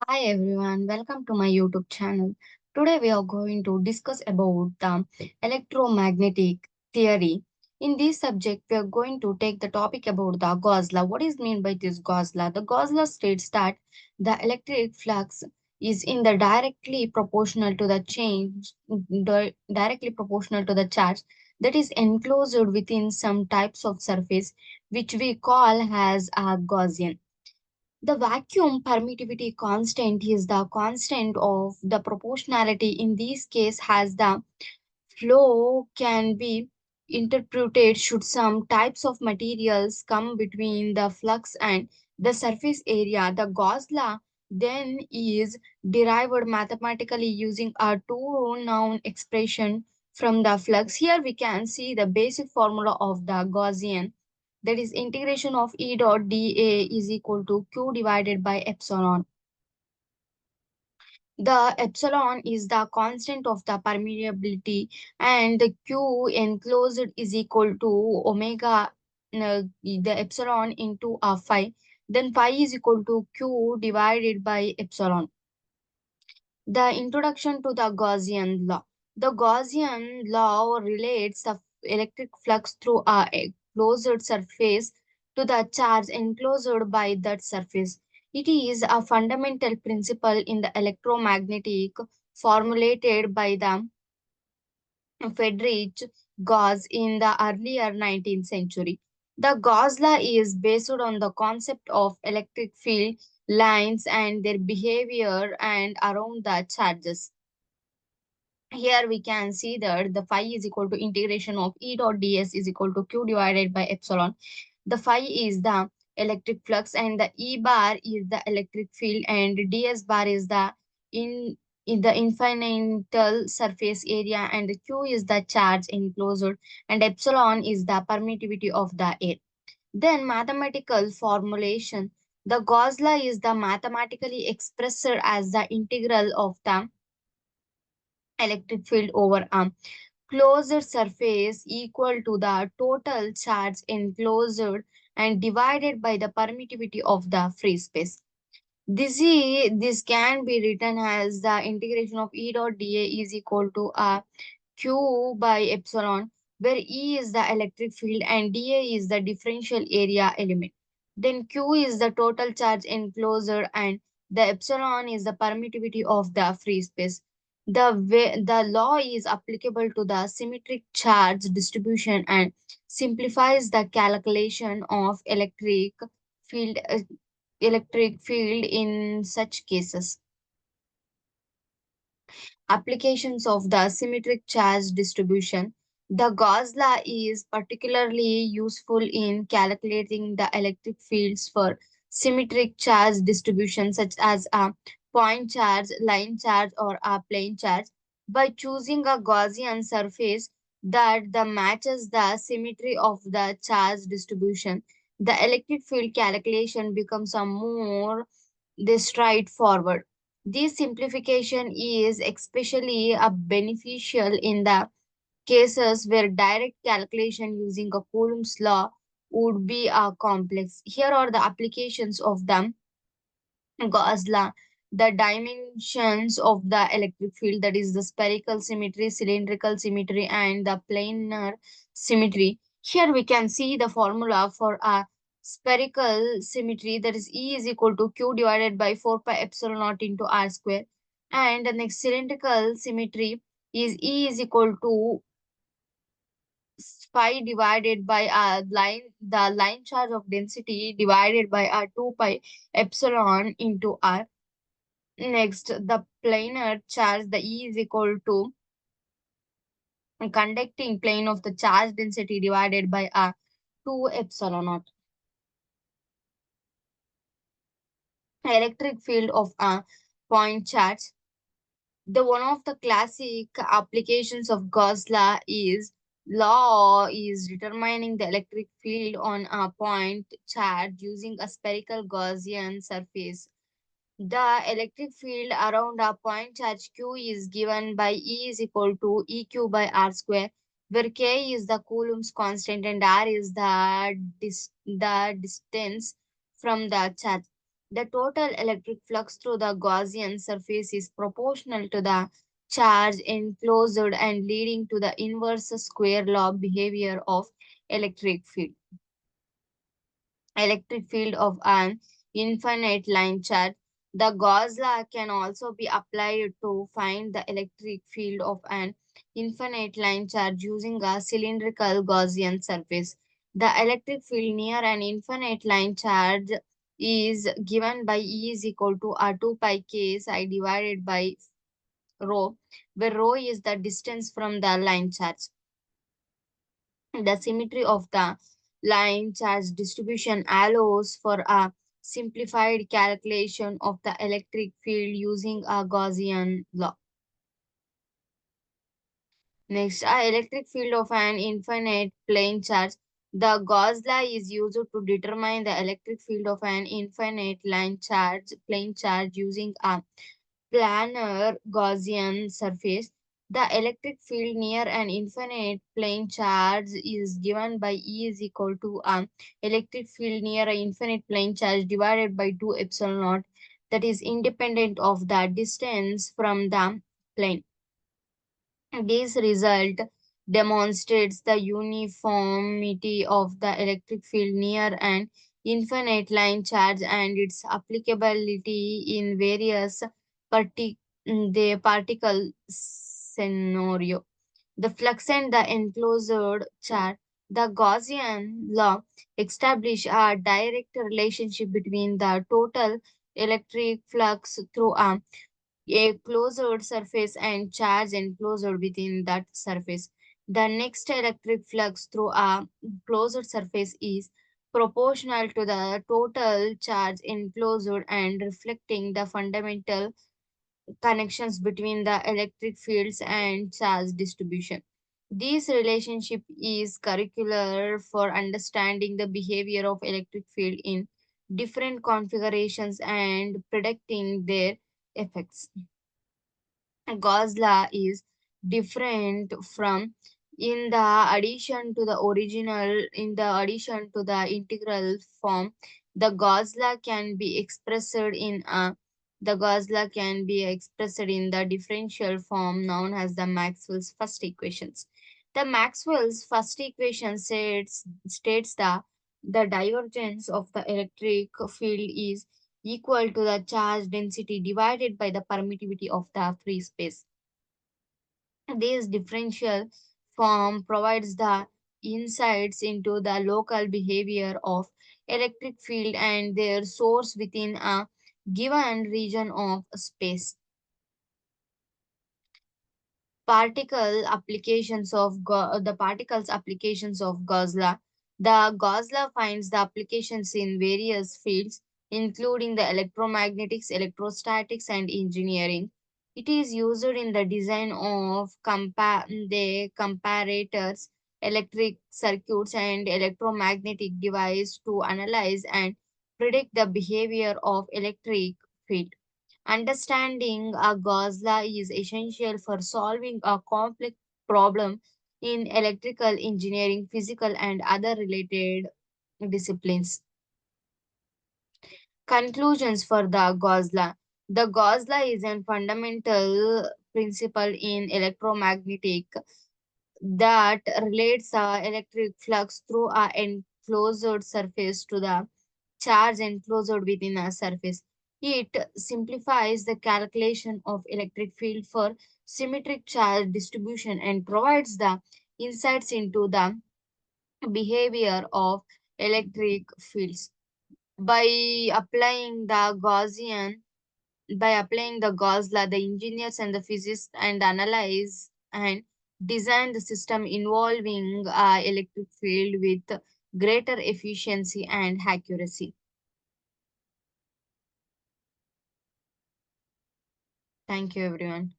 Hi everyone, welcome to my YouTube channel. Today we are going to discuss about the electromagnetic theory. In this subject, we are going to take the topic about the Gauss law. What is meant by this Gauss law? The Gauss law states that the electric flux is in the directly proportional to the directly proportional to the charge that is enclosed within some types of surface, which we call as a Gaussian. The vacuum permittivity constant is the constant of the proportionality. In this case, has the flow can be interpreted should some types of materials come between the flux and the surface area. The Gauss law then is derived mathematically using a two-noun expression from the flux. Here we can see the basic formula of the Gaussian, that is integration of E dot dA is equal to Q divided by epsilon. The epsilon is the constant of the permeability and the Q enclosed is equal to omega, the epsilon into a phi. Then phi is equal to Q divided by epsilon. The introduction to the Gaussian law. The Gaussian law relates the electric flux through a closed surface to the charge enclosed by that surface. It is a fundamental principle in the electromagnetic formulated by the Friedrich Gauss in the earlier 19th century. The Gauss law is based on the concept of electric field lines and their behavior and around the charges. Here we can see that the phi is equal to integration of E dot ds is equal to Q divided by epsilon. The phi is the electric flux and the E bar is the electric field and ds bar is the in the infinital surface area, and the Q is the charge enclosed and epsilon is the permittivity of the air. Then mathematical formulation. The Gauss law is the mathematically expressed as the integral of the electric field over a closed surface equal to the total charge enclosed and divided by the permittivity of the free space. This can be written as the integration of E dot dA is equal to a Q by epsilon, where E is the electric field and dA is the differential area element. Then Q is the total charge enclosed and the epsilon is the permittivity of the free space. The law is applicable to the symmetric charge distribution and simplifies the calculation of field electric field in such cases. Applications of the symmetric charge distribution. The Gauss law is particularly useful in calculating the electric fields for symmetric charge distribution, such as a point charge, line charge, or a plane charge. By choosing a Gaussian surface that matches the symmetry of the charge distribution, the electric field calculation becomes a more straightforward. This simplification is especially beneficial in the cases where direct calculation using a Coulomb's law would be complex. Here are the applications of the Gauss law. The dimensions of the electric field, that is the spherical symmetry, cylindrical symmetry, and the planar symmetry. Here we can see the formula for a spherical symmetry, that is E is equal to Q divided by 4 pi epsilon naught into R square. And the next cylindrical symmetry is E is equal to phi divided by the line charge of density divided by 2 pi epsilon into R. Next, the planar charge, the E is equal to conducting plane of the charge density divided by 2 epsilon naught. Electric field of a point charge. The one of the classic applications of Gauss law is determining the electric field on a point charge using a spherical Gaussian surface. The electric field around a point charge Q is given by E is equal to EQ by R square, where K is the Coulomb's constant and R is the distance from the charge. The total electric flux through the Gaussian surface is proportional to the charge enclosed and leading to the inverse square law behavior of electric field. Electric field of an infinite line charge. The Gauss law can also be applied to find the electric field of an infinite line charge using a cylindrical Gaussian surface. The electric field near an infinite line charge is given by E is equal to R 2 pi k psi divided by rho, where rho is the distance from the line charge. The symmetry of the line charge distribution allows for a simplified calculation of the electric field using a Gaussian law. Next, a electric field of an infinite plane charge. The Gauss law is used to determine the electric field of an infinite line charge plane charge using a planar Gaussian surface. The electric field near an infinite plane charge is given by E is equal to electric field near an infinite plane charge divided by 2 epsilon naught, that is independent of the distance from the plane. This result demonstrates the uniformity of the electric field near an infinite line charge and its applicability in various the particle scenario. The flux and the enclosed charge. The Gaussian law establish a direct relationship between the total electric flux through a closed surface and charge enclosed within that surface. The next electric flux through a closed surface is proportional to the total charge enclosed and reflecting the fundamental connections between the electric fields and charge distribution. This relationship is curricular for understanding the behavior of electric field in different configurations and predicting their effects. Gauss law is different from in the addition to the integral form. The Gauss law can be expressed in a the Gauss law can be expressed in the differential form known as the Maxwell's first equations. The Maxwell's first equation states that the divergence of the electric field is equal to the charge density divided by the permittivity of the free space. This differential form provides the insights into the local behavior of electric field and their source within a given region of space. The particles applications of Gauss law. The Gauss law finds the applications in various fields, including the electromagnetics, electrostatics, and engineering. It is used in the design of the comparators, electric circuits, and electromagnetic devices to analyze and predict the behavior of electric field. Understanding a Gauss law is essential for solving a complex problem in electrical engineering, physical, and other related disciplines. Conclusions for the Gauss law. The Gauss law is a fundamental principle in electromagnetic that relates the electric flux through a enclosed surface to the charge enclosed within a surface. It simplifies the calculation of electric field for symmetric charge distribution and provides the insights into the behavior of electric fields. By applying the Gaussian by applying the Gauss law, the engineers and the physicists and analyze and design the system involving electric field with greater efficiency and accuracy. Thank you, everyone.